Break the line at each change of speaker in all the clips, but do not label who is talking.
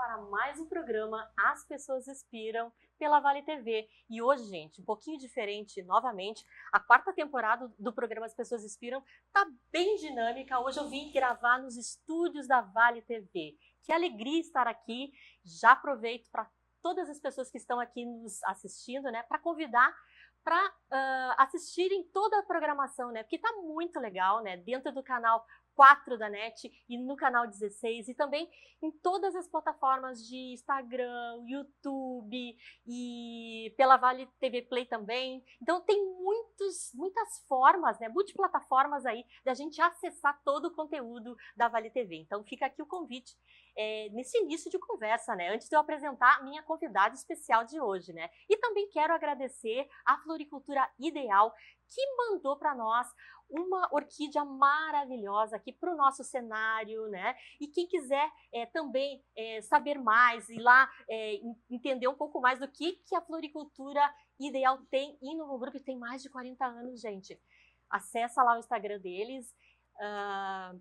para mais um programa As Pessoas Inspiram pela Vale TV. E hoje, gente, um pouquinho diferente novamente, a quarta temporada do programa As Pessoas Inspiram tá bem dinâmica. Hoje eu vim gravar nos estúdios da Vale TV. Que alegria estar aqui. Já aproveito para todas as pessoas que estão aqui nos assistindo, né, para convidar para assistirem toda a programação, né? Porque tá muito legal, né? Dentro do canal 4 da NET e no canal 16 e também em todas as plataformas de Instagram, YouTube e pela Vale TV Play também. Então tem muitas formas, né? Multiplataformas aí da gente acessar todo o conteúdo da Vale TV. Então fica aqui o convite nesse início de conversa, né? Antes de eu apresentar a minha convidada especial de hoje, né? E também quero agradecer a Floricultura Ideal, que mandou para nós uma orquídea maravilhosa aqui para o nosso cenário, né? E quem quiser também saber mais e lá entender um pouco mais do que a Floricultura Ideal tem em Novo Hamburgo, que tem mais de 40 anos, gente. Acessa lá o Instagram deles,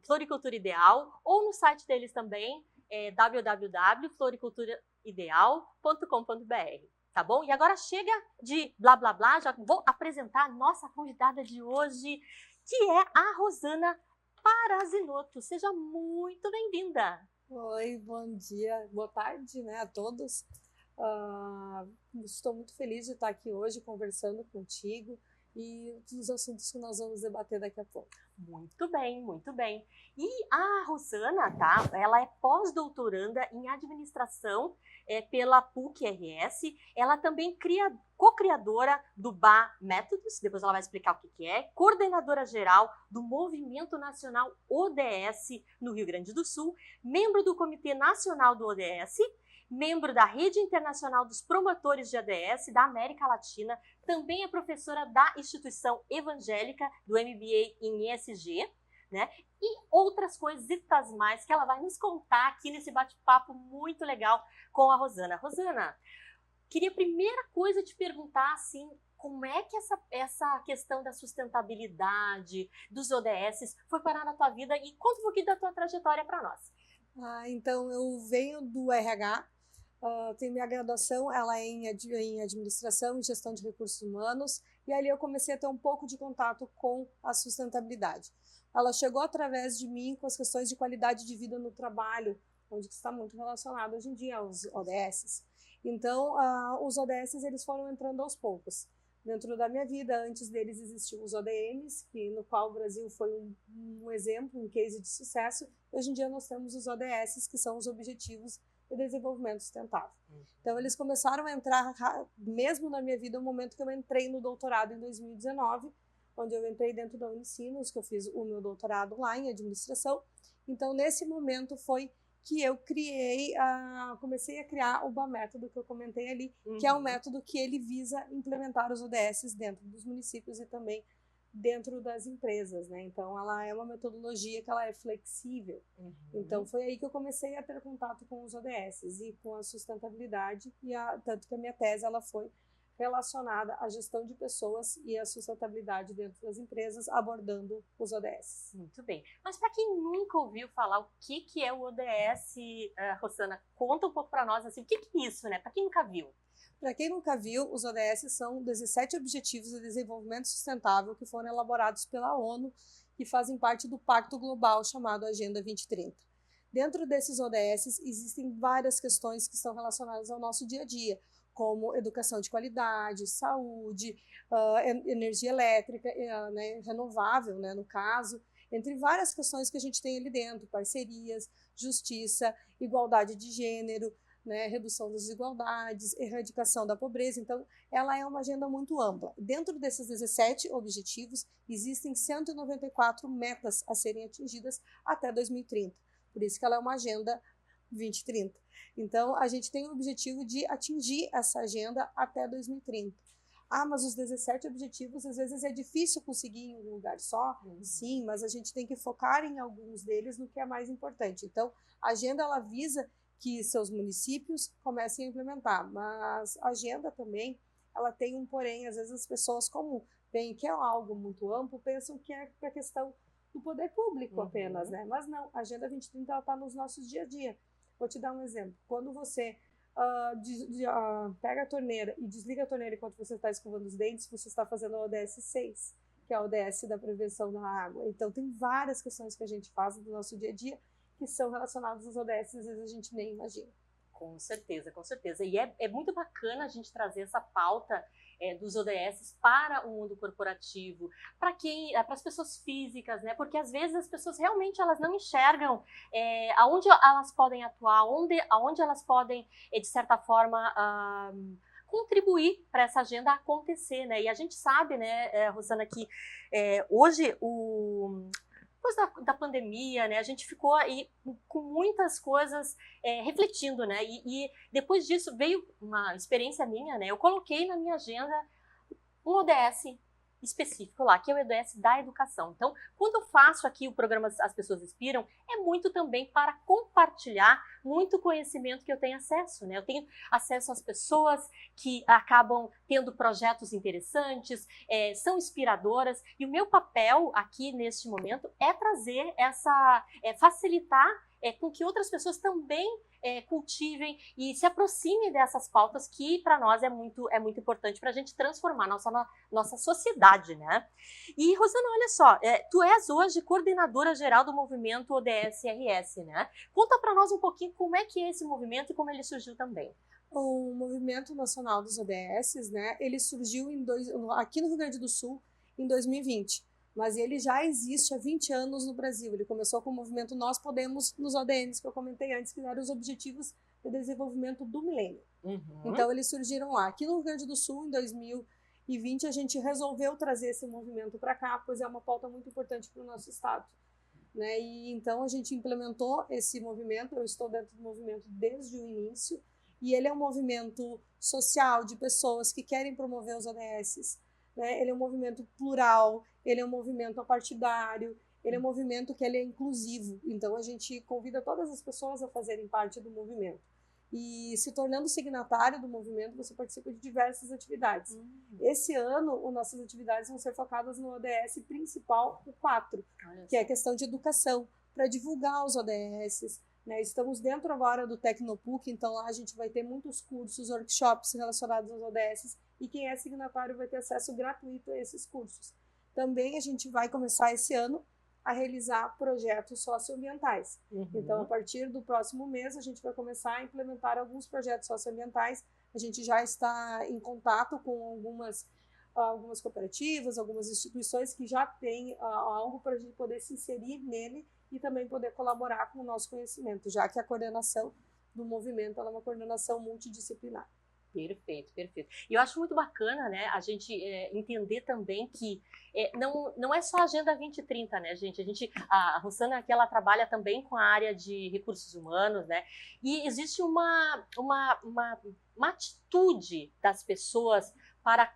Floricultura Ideal, ou no site deles também, www.floriculturaideal.com.br. Tá bom? E agora chega de blá blá blá, já vou apresentar a nossa convidada de hoje, que é a Rosana Parazinotto. Seja muito bem-vinda.
Oi, bom dia, boa tarde, né, a todos. Estou muito feliz de estar aqui hoje conversando contigo e dos assuntos que nós vamos debater daqui a pouco.
Muito bem, muito bem. E a Rosana, tá? Ela é pós-doutoranda em administração pela PUC-RS. Ela também co-criadora do BA Métodos, depois ela vai explicar o que é, coordenadora geral do Movimento Nacional ODS no Rio Grande do Sul, membro do Comitê Nacional do ODS, membro da Rede Internacional dos Promotores de ODS da América Latina, também é professora da instituição evangélica do MBA em ESG, né? E outras coisitas mais que ela vai nos contar aqui nesse bate-papo muito legal com a Rosana. Rosana, queria a primeira coisa te perguntar, assim, como é que essa questão da sustentabilidade, dos ODS, foi parar na tua vida e conta um pouquinho da tua trajetória para nós.
Então, eu venho do RH, tenho minha graduação, ela é em administração e gestão de recursos humanos, e ali eu comecei a ter um pouco de contato com a sustentabilidade. Ela chegou através de mim com as questões de qualidade de vida no trabalho, onde está muito relacionado hoje em dia aos ODS. Então, os ODS eles foram entrando aos poucos. Dentro da minha vida, antes deles existiam os ODMs, no qual o Brasil foi um exemplo, um case de sucesso. Hoje em dia nós temos os ODS, que são os Objetivos de Desenvolvimento Sustentável. Então eles começaram a entrar, mesmo na minha vida, no momento que eu entrei no doutorado em 2019, onde eu entrei dentro da Unicinos, que eu fiz o meu doutorado lá em administração. Então nesse momento foi que eu comecei a criar o BA Método que eu comentei ali, que é um método que ele visa implementar os ODS dentro dos municípios e também dentro das empresas, né? Então ela é uma metodologia que ela é flexível. Então foi aí que eu comecei a ter contato com os ODS e com a sustentabilidade, e tanto que a minha tese ela foi relacionada à gestão de pessoas e à sustentabilidade dentro das empresas, abordando os ODS.
Muito bem. Mas para quem nunca ouviu falar o que é o ODS, Rosana, conta um pouco para nós, assim, o que é isso, né? Para quem nunca viu.
Para quem nunca viu, os ODS são 17 Objetivos de Desenvolvimento Sustentável que foram elaborados pela ONU e fazem parte do Pacto Global chamado Agenda 2030. Dentro desses ODS existem várias questões que estão relacionadas ao nosso dia a dia, como educação de qualidade, saúde, energia elétrica, né, renovável, né, no caso, entre várias questões que a gente tem ali dentro, parcerias, justiça, igualdade de gênero, né, redução das desigualdades, erradicação da pobreza. Então, ela é uma agenda muito ampla. Dentro desses 17 objetivos, existem 194 metas a serem atingidas até 2030. Por isso que ela é uma agenda 2030. Então, a gente tem o objetivo de atingir essa agenda até 2030. Mas os 17 objetivos, às vezes é difícil conseguir em um lugar só. Sim, mas a gente tem que focar em alguns deles no que é mais importante. Então, a agenda, ela visa que seus municípios comecem a implementar, mas a agenda também, ela tem um porém, às vezes as pessoas como veem que é algo muito amplo, pensam que é para a questão do poder público apenas, né? Mas não, a Agenda 2030 está nos nossos dia a dia. Vou te dar um exemplo. Quando você pega a torneira e desliga a torneira enquanto você está escovando os dentes, você está fazendo a ODS 6, que é a ODS da prevenção da água. Então, tem várias questões que a gente faz do nosso dia a dia que são relacionadas às ODS, às vezes a gente nem imagina.
Com certeza, com certeza. E é muito bacana a gente trazer essa pauta dos ODS para o mundo corporativo, para as pessoas físicas, né? Porque às vezes as pessoas realmente elas não enxergam aonde elas podem atuar, aonde elas podem, de certa forma, contribuir para essa agenda acontecer, né? E a gente sabe, né, Rosana, que hoje depois da pandemia, né, a gente ficou aí com muitas coisas refletindo, né, e depois disso veio uma experiência minha, né, eu coloquei na minha agenda um ODS específico lá, que é o ODS da educação. Então, quando eu faço aqui o programa As Pessoas Inspiram, é muito também para compartilhar muito conhecimento que eu tenho acesso, né? Eu tenho acesso às pessoas que acabam tendo projetos interessantes, são inspiradoras, e o meu papel aqui neste momento é trazer facilitar com que outras pessoas também cultivem e se aproximem dessas pautas que para nós é muito importante para a gente transformar nossa sociedade, né? E, Rosana, olha só, tu és hoje coordenadora geral do movimento ODS-RS, né? Conta para nós um pouquinho como é que é esse movimento e como ele surgiu também.
O Movimento Nacional dos ODS, né, ele surgiu aqui no Rio Grande do Sul em 2020. Mas ele já existe há 20 anos no Brasil. Ele começou com o movimento Nós Podemos nos ODMs, que eu comentei antes, que eram os Objetivos de Desenvolvimento do Milênio.
Uhum.
Então, eles surgiram lá. Aqui no Rio Grande do Sul, em 2020, a gente resolveu trazer esse movimento para cá, pois é uma pauta muito importante para o nosso estado. Né? E então, a gente implementou esse movimento. Eu estou dentro do movimento desde o início. E ele é um movimento social de pessoas que querem promover os ODSs. Né? Ele é um movimento plural, ele é um movimento apartidário, ele é um movimento que ele é inclusivo. Então, a gente convida todas as pessoas a fazerem parte do movimento. E se tornando signatário do movimento, você participa de diversas atividades. Esse ano, as nossas atividades vão ser focadas no ODS principal, o 4, que é a questão de educação, para divulgar os ODSs. Né? Estamos dentro agora do Tecnopuc, então lá a gente vai ter muitos cursos, workshops relacionados aos ODSs, e quem é signatário vai ter acesso gratuito a esses cursos. Também a gente vai começar esse ano a realizar projetos socioambientais. Uhum. Então, a partir do próximo mês, a gente vai começar a implementar alguns projetos socioambientais. A gente já está em contato com algumas cooperativas, algumas instituições que já têm algo para a gente poder se inserir nele e também poder colaborar com o nosso conhecimento, já que a coordenação do movimento é uma coordenação multidisciplinar.
Perfeito, perfeito. E eu acho muito bacana, né, a gente entender também que não é só a Agenda 2030, né, gente? A Rosana aqui, ela trabalha também com a área de recursos humanos, né? E existe uma atitude das pessoas para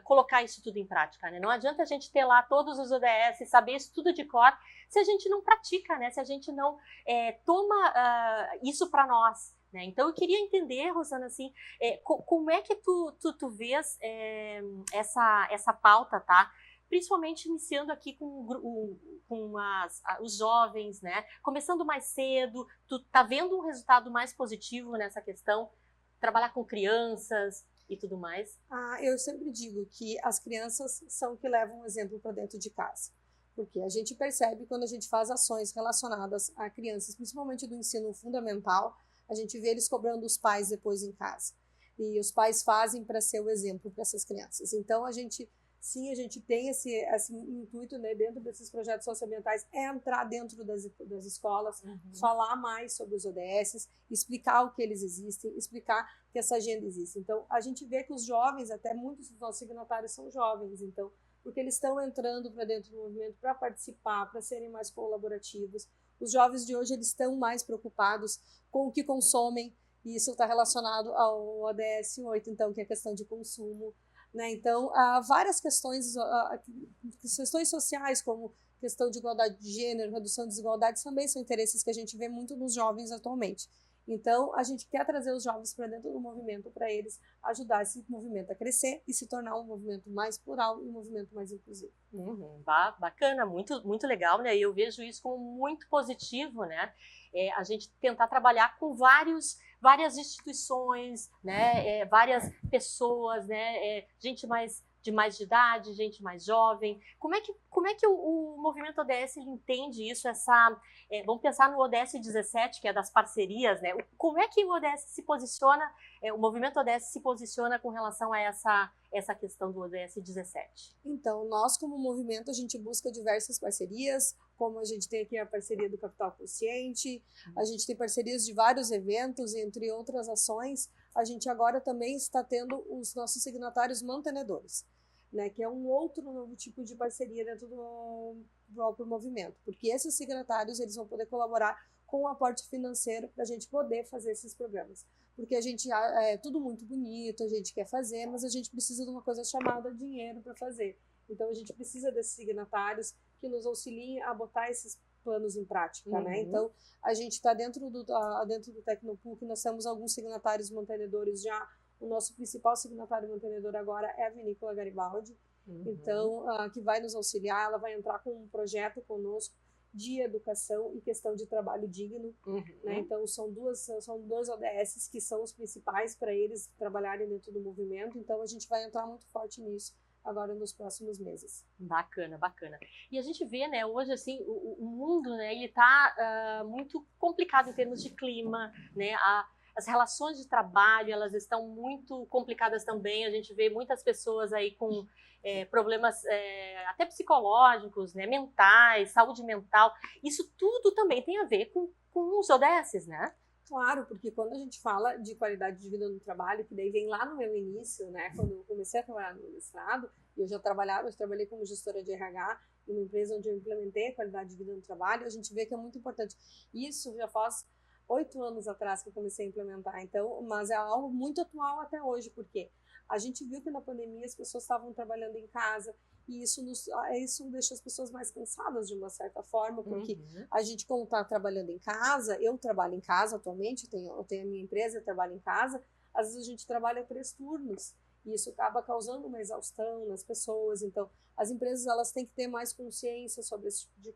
colocar isso tudo em prática, né? Não adianta a gente ter lá todos os ODS, saber isso tudo de cor, se a gente não pratica, né? Se a gente não toma isso para nós. Né? Então, eu queria entender, Rosana, assim, como é que tu vês essa pauta, tá? Principalmente iniciando aqui com os jovens, né? Começando mais cedo, tu tá vendo um resultado mais positivo nessa questão? Trabalhar com crianças e tudo mais?
Eu sempre digo que as crianças são que levam o exemplo para dentro de casa. Porque a gente percebe quando a gente faz ações relacionadas a crianças, principalmente do ensino fundamental, a gente vê eles cobrando os pais depois em casa. E os pais fazem para ser o exemplo para essas crianças. Então, a gente tem esse intuito, né, dentro desses projetos socioambientais, entrar dentro das escolas, falar mais sobre os ODSs, explicar o que eles existem, explicar que essa agenda existe. Então, a gente vê que os jovens, até muitos dos nossos signatários são jovens, então, porque eles estão entrando para dentro do movimento para participar, para serem mais colaborativos. Os jovens de hoje eles estão mais preocupados com o que consomem, e isso está relacionado ao ODS 8, então, que é a questão de consumo. Né? Então, há várias questões sociais, como questão de igualdade de gênero, redução de desigualdades, também são interesses que a gente vê muito nos jovens atualmente. Então, a gente quer trazer os jovens para dentro do movimento para eles ajudar esse movimento a crescer e se tornar um movimento mais plural e um movimento mais inclusivo.
Bacana, muito, muito legal, né? E eu vejo isso como muito positivo, né? A gente tentar trabalhar com várias instituições, né? Várias pessoas, né? Gente de mais idade, gente mais jovem. Como é que o movimento ODS ele entende isso? Vamos pensar no ODS 17, que é das parcerias, né? Como é que o ODS se posiciona, o movimento ODS se posiciona com relação a essa questão do ODS 17?
Então, nós como movimento, a gente busca diversas parcerias, como a gente tem aqui a parceria do Capital Consciente, a gente tem parcerias de vários eventos, entre outras ações. A gente agora também está tendo os nossos signatários mantenedores, né, que é um outro novo tipo de parceria dentro do próprio movimento, porque esses signatários eles vão poder colaborar com o aporte financeiro para a gente poder fazer esses programas. Porque a gente é tudo muito bonito, a gente quer fazer, mas a gente precisa de uma coisa chamada dinheiro para fazer. Então a gente precisa desses signatários que nos auxiliem a botar esses planos em prática, né? Então a gente está dentro do Tecnopool, que nós temos alguns signatários mantenedores já. O nosso principal signatário mantenedor agora é a Vinícola Garibaldi, então que vai nos auxiliar. Ela vai entrar com um projeto conosco de educação e questão de trabalho digno, né? Então são dois ODS que são os principais para eles trabalharem dentro do movimento. Então a gente vai entrar muito forte nisso agora nos próximos meses.
Bacana, bacana. E a gente vê, né, hoje assim, o mundo, né, ele tá muito complicado em termos de clima, né, as relações de trabalho, elas estão muito complicadas também. A gente vê muitas pessoas aí com problemas até psicológicos, né, mentais, saúde mental. Isso tudo também tem a ver com os ODSs, né?
Claro, porque quando a gente fala de qualidade de vida no trabalho, que daí vem lá no meu início, né, quando eu comecei a trabalhar no mestrado, eu trabalhei como gestora de RH em uma empresa onde eu implementei a qualidade de vida no trabalho. A gente vê que é muito importante. Isso já faz 8 anos atrás que eu comecei a implementar, então, mas é algo muito atual até hoje, porque a gente viu que na pandemia as pessoas estavam trabalhando em casa e isso deixa as pessoas mais cansadas de uma certa forma, porque a gente, como está trabalhando em casa, eu trabalho em casa atualmente, eu tenho a minha empresa, eu trabalho em casa, às vezes a gente trabalha 3 turnos, e isso acaba causando uma exaustão nas pessoas. Então, as empresas elas têm que ter mais consciência sobre esse tipo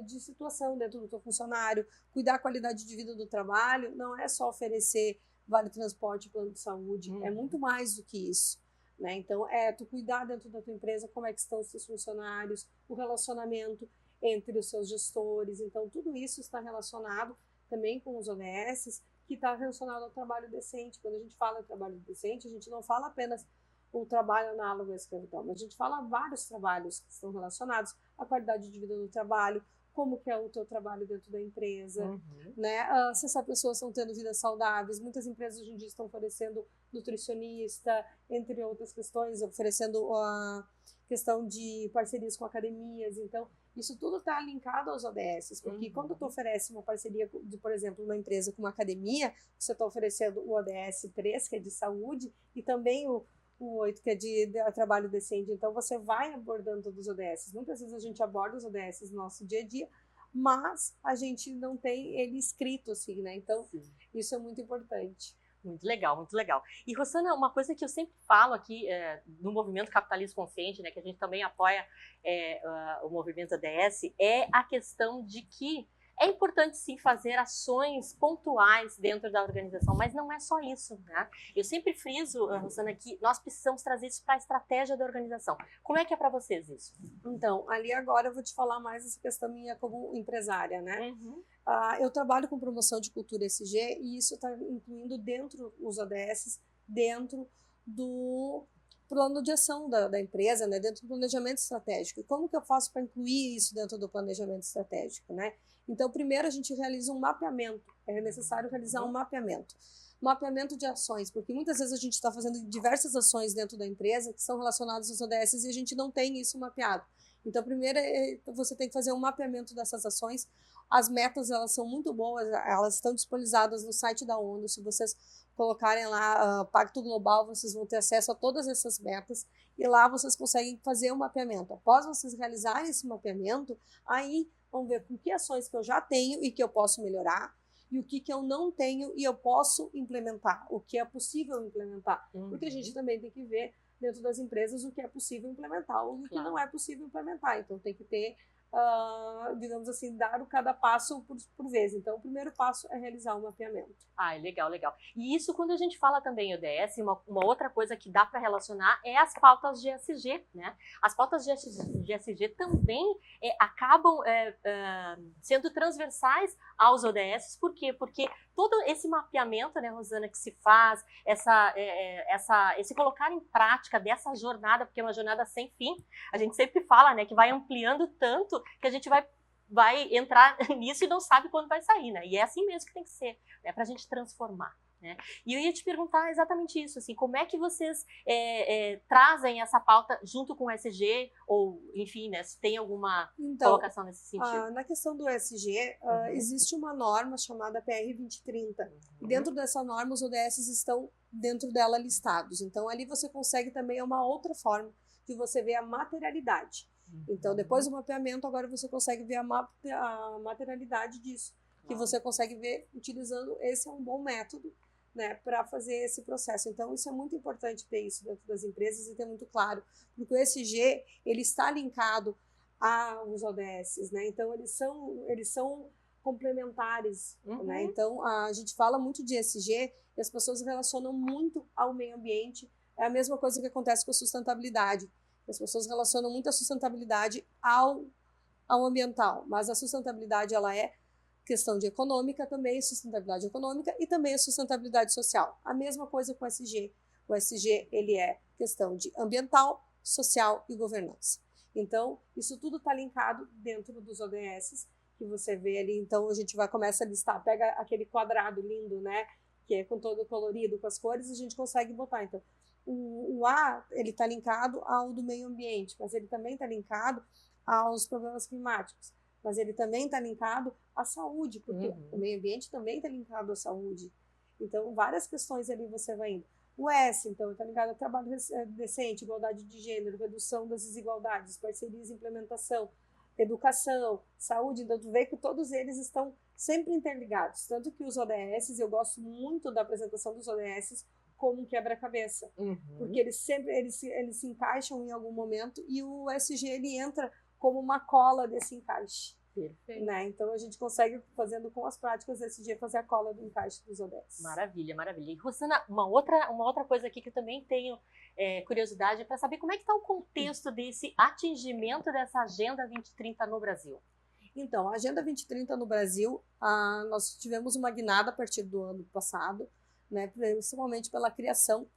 de situação dentro do teu funcionário. Cuidar da qualidade de vida do trabalho não é só oferecer vale transporte, plano de saúde, é muito mais do que isso, né? Então, tu cuidar dentro da tua empresa como é que estão os seus funcionários, o relacionamento entre os seus gestores. Então, tudo isso está relacionado também com os ODSs, que está relacionado ao trabalho decente. Quando a gente fala em trabalho decente, a gente não fala apenas o trabalho análogo à escravidão, mas a gente fala vários trabalhos que estão relacionados à qualidade de vida do trabalho, como que é o teu trabalho dentro da empresa, né? Se essas pessoas estão tendo vidas saudáveis. Muitas empresas hoje em dia estão oferecendo nutricionista, entre outras questões, oferecendo a questão de parcerias com academias. Então, isso tudo está linkado aos ODSs, porque quando tu oferece uma parceria de, por exemplo, uma empresa com uma academia, você está oferecendo o ODS 3, que é de saúde, e também o 8, que é de trabalho decente. Então, você vai abordando todos os ODSs. Muitas vezes a gente aborda os ODSs no nosso dia a dia, mas a gente não tem ele escrito assim, né? Então, isso é muito importante.
Muito legal, muito legal. E, Rosana, uma coisa que eu sempre falo aqui no movimento Capitalismo Consciente, né, que a gente também apoia o movimento ODS, é a questão de que é importante, sim, fazer ações pontuais dentro da organização, mas não é só isso, né? Eu sempre friso, Rosana, que nós precisamos trazer isso para a estratégia da organização. Como é que é para vocês isso?
Então, ali agora eu vou te falar mais essa questão minha como empresária, né? Eu trabalho com promoção de cultura ESG e isso está incluindo dentro os ODS, dentro do plano de ação da empresa, né? Dentro do planejamento estratégico. E como que eu faço para incluir isso dentro do planejamento estratégico, né? Então, primeiro a gente realiza um mapeamento. É necessário realizar um mapeamento. Mapeamento de ações, porque muitas vezes a gente está fazendo diversas ações dentro da empresa que são relacionadas aos ODS e a gente não tem isso mapeado. Então, primeiro você tem que fazer um mapeamento dessas ações. As metas, elas são muito boas, elas estão disponibilizadas no site da ONU. Se vocês colocarem lá Pacto Global, vocês vão ter acesso a todas essas metas e lá vocês conseguem fazer um mapeamento. Após vocês realizarem esse mapeamento, aí vamos ver com que ações que eu já tenho e que eu posso melhorar e o que eu não tenho e eu posso implementar, o que é possível implementar. Porque a gente também tem que ver dentro das empresas o que é possível implementar, o que não é possível implementar. Então tem que ter, digamos assim, dar cada passo por vez. Então o primeiro passo é realizar um mapeamento.
Ah, legal, legal. E isso quando a gente fala também ODS, uma outra coisa que dá para relacionar é as pautas de ESG, né? As pautas de ESG também acabam sendo transversais aos ODS. Por quê? Porque todo esse mapeamento, né, Rosana, que se faz, esse colocar em prática dessa jornada, porque é uma jornada sem fim, a gente sempre fala, né, que vai ampliando tanto que a gente vai entrar nisso e não sabe quando vai sair, né? E é assim mesmo que tem que ser, né? Para a gente transformar, né? E eu ia te perguntar exatamente isso, assim, como é que vocês trazem essa pauta junto com o ESG, ou, enfim, né, se tem alguma colocação nesse sentido?
Na questão do ESG, existe uma norma chamada PR 2030. E dentro dessa norma, os ODS estão dentro dela listados. Então, ali você consegue também uma outra forma de você ver a materialidade. Então, depois do mapeamento, agora você consegue ver a materialidade disso, que você consegue ver utilizando, esse é um bom método, né, para fazer esse processo. Então, isso é muito importante ter isso dentro das empresas e ter muito claro, porque o ESG, ele está linkado aos ODS, né, então eles são complementares, né, então a gente fala muito de ESG e as pessoas relacionam muito ao meio ambiente, é a mesma coisa que acontece com a sustentabilidade. As pessoas relacionam muito a sustentabilidade ao ambiental, mas a sustentabilidade ela é questão de econômica também, sustentabilidade econômica e também a sustentabilidade social. A mesma coisa com o ESG. O ESG ele é questão de ambiental, social e governança. Então, isso tudo está linkado dentro dos ODS, que você vê ali. Então, a gente começa a listar, pega aquele quadrado lindo, né, que é com todo colorido, com as cores, a gente consegue botar. Então, o A, ele está linkado ao do meio ambiente, mas ele também está linkado aos problemas climáticos, mas ele também está linkado à saúde, porque o meio ambiente também está linkado à saúde. Então, várias questões ali você vai indo. O S, então, está ligado ao trabalho decente, igualdade de gênero, redução das desigualdades, parcerias e implementação, educação, saúde. Então, tu vê que todos eles estão sempre interligados. Tanto que os ODS, eu gosto muito da apresentação dos ODS, como um quebra-cabeça, porque eles se encaixam em algum momento e o ESG ele entra como uma cola desse encaixe.
Perfeito.
Né? Então a gente consegue, fazendo com as práticas ESG, fazer a cola do encaixe dos ODS.
Maravilha, maravilha. E Rosana, uma outra coisa aqui que eu também tenho curiosidade para saber como é que está o contexto desse atingimento dessa Agenda 2030 no Brasil.
Então, a Agenda 2030 no Brasil, nós tivemos uma guinada a partir do ano passado, né, principalmente pela criação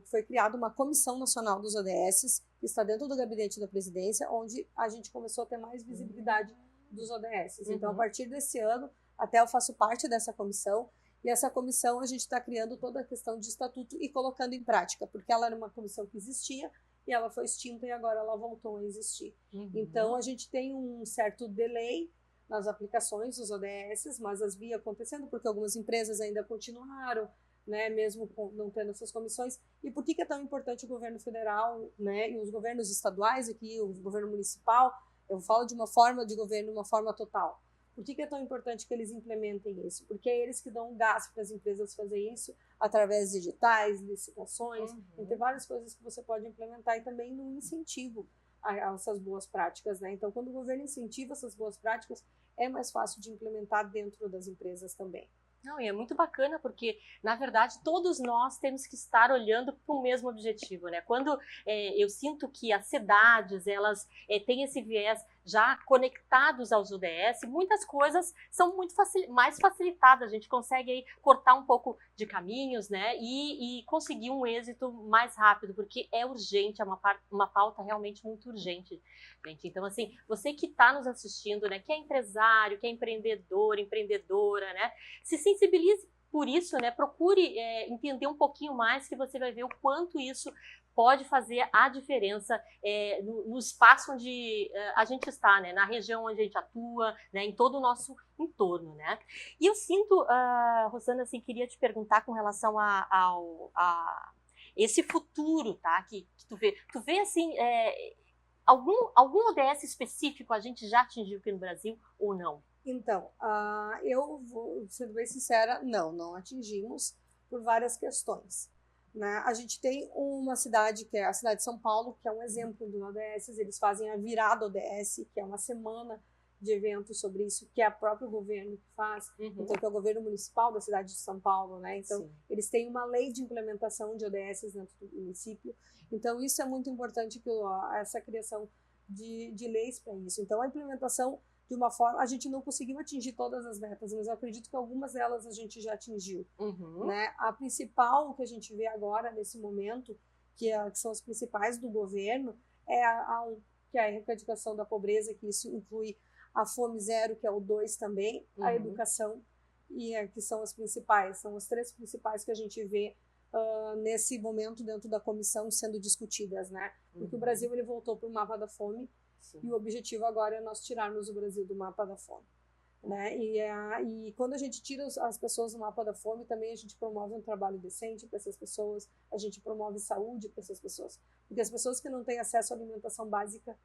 foi criada uma Comissão Nacional dos ODS, que está dentro do gabinete da presidência, onde a gente começou a ter mais visibilidade dos ODS. Então, a partir desse ano, até eu faço parte dessa comissão, e essa comissão a gente está criando toda a questão de estatuto e colocando em prática, porque ela era uma comissão que existia, e ela foi extinta e agora ela voltou a existir. Então, a gente tem um certo delay nas aplicações dos ODS, mas as via acontecendo, porque algumas empresas ainda continuaram, né, mesmo não tendo essas comissões. E por que é tão importante o governo federal, né, e os governos estaduais aqui, o governo municipal? Eu falo de uma forma de governo, uma forma total. Por que é tão importante que eles implementem isso? Porque é eles que dão um gás para as empresas fazerem isso através de editais, licitações, entre várias coisas que você pode implementar, e também no incentivo a essas boas práticas, né? Então, quando o governo incentiva essas boas práticas, é mais fácil de implementar dentro das empresas também.
Não, e é muito bacana porque, na verdade, todos nós temos que estar olhando para o mesmo objetivo, né? Quando eu sinto que as cidades, elas têm esse viés já conectados aos ODS, muitas coisas são muito mais facilitadas, a gente consegue aí cortar um pouco de caminhos, né? E conseguir um êxito mais rápido, porque é urgente, é uma pauta realmente muito urgente, gente. Então, assim, você que está nos assistindo, né, que é empresário, que é empreendedor, empreendedora, né, se sensibilize por isso, né, procure entender um pouquinho mais, que você vai ver o quanto isso pode fazer a diferença no espaço onde a gente está, né, na região onde a gente atua, né, em todo o nosso entorno, né. E eu sinto, Rosana, assim, queria te perguntar com relação a esse futuro, tá, que tu vê assim, algum ODS específico a gente já atingiu aqui no Brasil ou não?
Então, eu vou, sendo bem sincera, não atingimos por várias questões. Né? A gente tem uma cidade, que é a cidade de São Paulo, que é um exemplo do ODS, eles fazem a virada ODS, que é uma semana de eventos sobre isso, que é o próprio governo que faz, então que é o governo municipal da cidade de São Paulo, né? Então, sim, eles têm uma lei de implementação de ODS dentro do município, então isso é muito importante, que essa criação de leis para isso. Então, a implementação, de uma forma, a gente não conseguiu atingir todas as metas, mas eu acredito que algumas delas a gente já atingiu. Né? A principal que a gente vê agora, nesse momento, que são as principais do governo, que é a erradicação da pobreza, que isso inclui a fome zero, que é o 2 também, a educação, que são as principais, são as 3 principais que a gente vê nesse momento dentro da comissão sendo discutidas, né? Porque o Brasil ele voltou para o mapa da fome, sim, e o objetivo agora é nós tirarmos o Brasil do mapa da fome. Né? E quando a gente tira as pessoas do mapa da fome, também a gente promove um trabalho decente para essas pessoas, a gente promove saúde para essas pessoas. Porque as pessoas que não têm acesso à alimentação básica,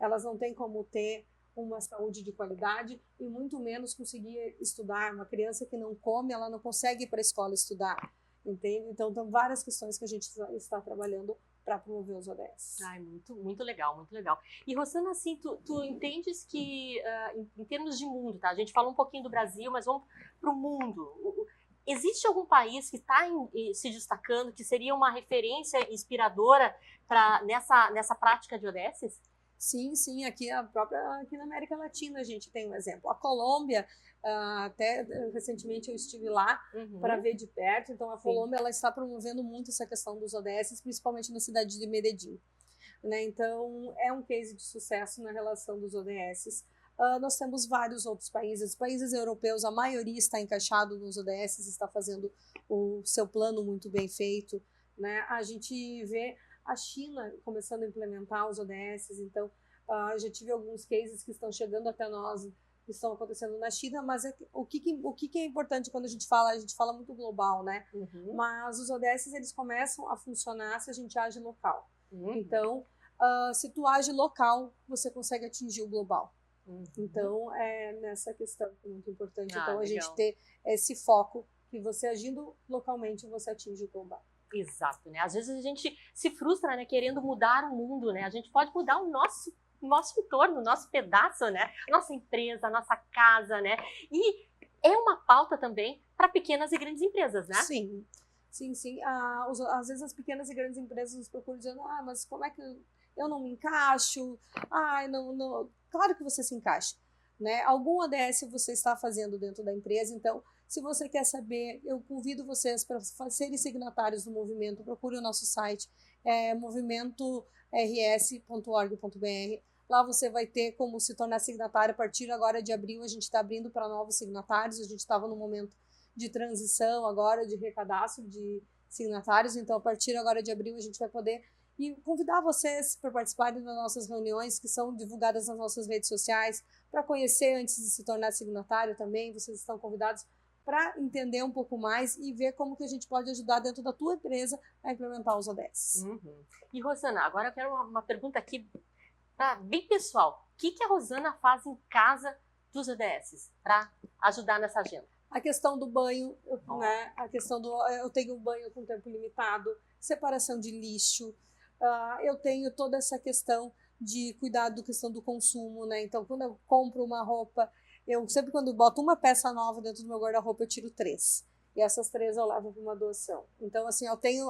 elas não têm como ter uma saúde de qualidade e muito menos conseguir estudar. Uma criança que não come, ela não consegue ir para a escola estudar, entende? Então, tem várias questões que a gente está trabalhando para promover os ODS.
Ai, muito legal, muito legal. E, Rosana, assim, tu entendes que, em termos de mundo, tá? A gente falou um pouquinho do Brasil, mas vamos para o mundo. Existe algum país que está se destacando, que seria uma referência inspiradora nessa prática de ODSs?
Sim, aqui na América Latina a gente tem um exemplo. A Colômbia, até recentemente eu estive lá para ver de perto, então a Colômbia ela está promovendo muito essa questão dos ODS, principalmente na cidade de Medellín. Né? Então é um case de sucesso na relação dos ODS. Nós temos vários outros países europeus, a maioria está encaixado nos ODS, está fazendo o seu plano muito bem feito. Né? A gente vê a China começando a implementar os ODS, então já tive alguns cases que estão chegando até nós, que estão acontecendo na China, mas o que é importante quando a gente fala muito global, né? Mas os ODS eles começam a funcionar se a gente age local. Então, se tu age local, você consegue atingir o global. Então, é nessa questão que é muito importante. Então, a gente ter esse foco, que você agindo localmente, você atinge o global.
Exato, né? Às vezes a gente se frustra, né? Querendo mudar o mundo, né? A gente pode mudar o nosso entorno, o nosso pedaço, né? A nossa empresa, a nossa casa, né? E é uma pauta também para pequenas e grandes empresas, né?
Sim. Às vezes as pequenas e grandes empresas nos procuram dizendo, mas como é que eu não me encaixo? Não. Claro que você se encaixa, né? Algum ODS você está fazendo dentro da empresa, então se você quer saber, eu convido vocês para serem signatários do movimento, procure o nosso site, movimentors.org.br. Lá você vai ter como se tornar signatário. A partir agora de abril, a gente está abrindo para novos signatários. A gente estava no momento de transição agora, de recadastro de signatários. Então, a partir agora de abril, a gente vai poder convidar vocês para participarem das nossas reuniões, que são divulgadas nas nossas redes sociais, para conhecer antes de se tornar signatário também. Vocês estão convidados para entender um pouco mais e ver como que a gente pode ajudar dentro da tua empresa a implementar os ODS.
E, Rosana, agora eu quero uma pergunta aqui bem pessoal. O que a Rosana faz em casa dos ODS para ajudar nessa agenda?
A questão do banho, né? A questão eu tenho banho com tempo limitado, separação de lixo, eu tenho toda essa questão de cuidado da questão do consumo, né? Então, quando eu compro uma roupa, sempre quando eu boto uma peça nova dentro do meu guarda-roupa, eu tiro 3. E essas 3 eu levo para uma doação. Então, assim, eu tenho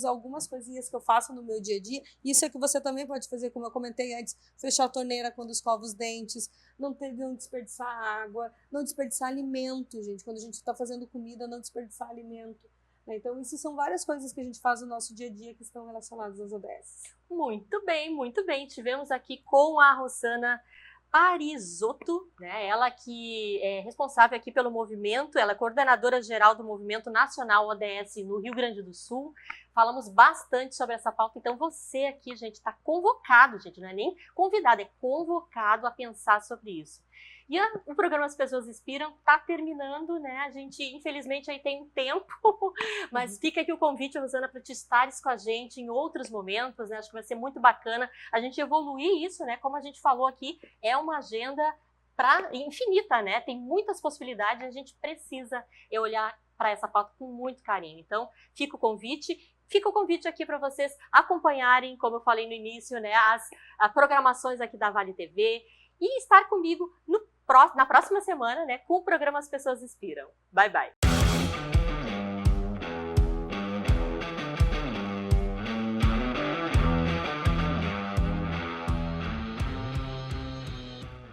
algumas coisinhas que eu faço no meu dia a dia. Isso é que você também pode fazer, como eu comentei antes, fechar a torneira quando escova os dentes, não desperdiçar água, não desperdiçar alimento, gente. Quando a gente está fazendo comida, não desperdiçar alimento. Então, isso são várias coisas que a gente faz no nosso dia a dia que estão relacionadas às ODS.
Muito bem, muito bem. Tivemos aqui com a Rosana Parisotto, né? Ela que é responsável aqui pelo movimento, ela é coordenadora geral do Movimento Nacional ODS no Rio Grande do Sul. Falamos bastante sobre essa pauta, então você aqui, gente, está convocado, gente, não é nem convidado, é convocado a pensar sobre isso. E o programa As Pessoas Inspiram está terminando, né? A gente, infelizmente, aí tem um tempo, mas fica aqui o convite, Rosana, para te estares com a gente em outros momentos, né? Acho que vai ser muito bacana a gente evoluir isso, né? Como a gente falou aqui, é uma agenda infinita, né? Tem muitas possibilidades, a gente precisa olhar para essa pauta com muito carinho. Então, fica o convite aqui para vocês acompanharem, como eu falei no início, né, as programações aqui da Vale TV e estar comigo na próxima semana, né, com o programa As Pessoas Inspiram. Bye, bye!